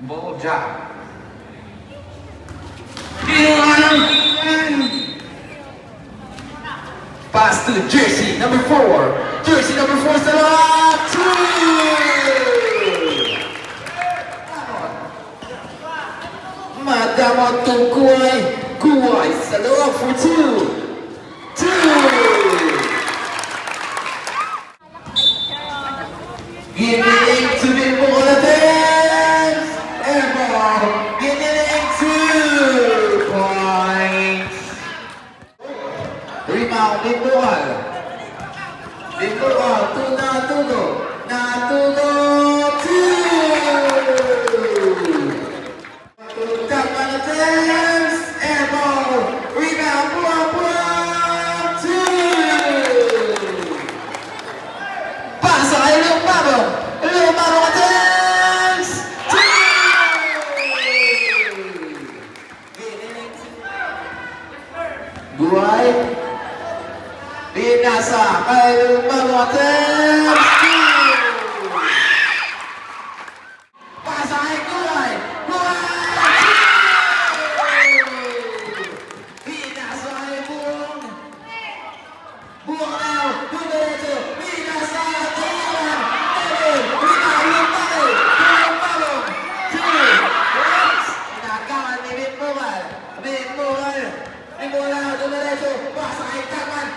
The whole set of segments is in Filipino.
Ball job. Pass to jersey number 4. Jersey number 4 Salah. 2. Madamoto Kuwai Salah for 2. Getting to the ball attempts. Air ball. Getting 2 points. Rebound, Lindor. Lindor to Natugo. Natugo 2. Top on attempts. Air ball. Rebound, Buang 2. Pasa kay Lumaro. Lumaro attempts. 2. Guay. Binasa kay Lumaro attempts. 2. Pasa kay Guay. Guay. 2. Binasa kay Buang. Buang now. Dumiretso. Binasa. Tingnan. Lumaro. 2. Inagawan ni Bitmural. Bitmural dumiretso. Pasa kay Takman.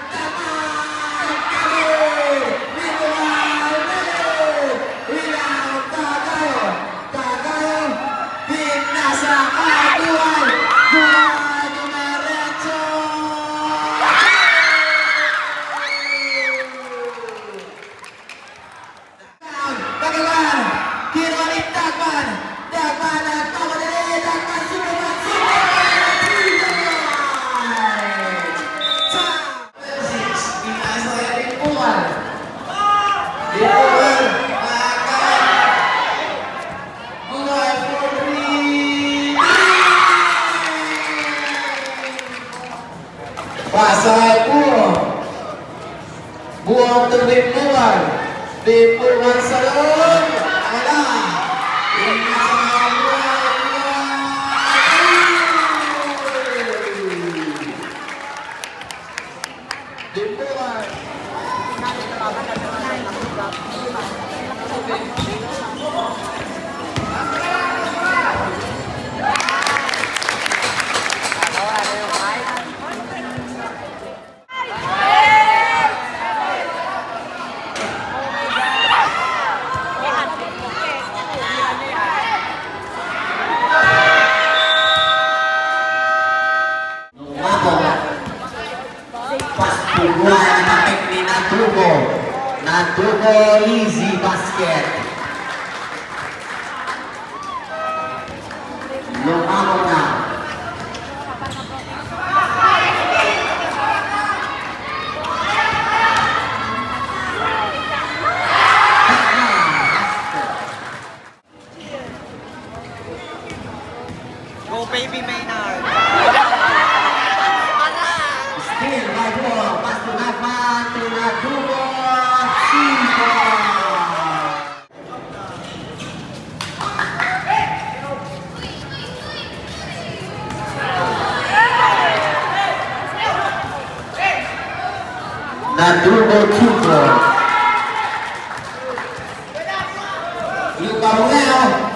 Pasal buang terbimbungan bimbungan salon ada bimbungan Natugo easy basket. Lumaro na. Go baby Maynard. Still by ball. Pass to Natman to Natugo. Natugo 2 ball. Lumaro now.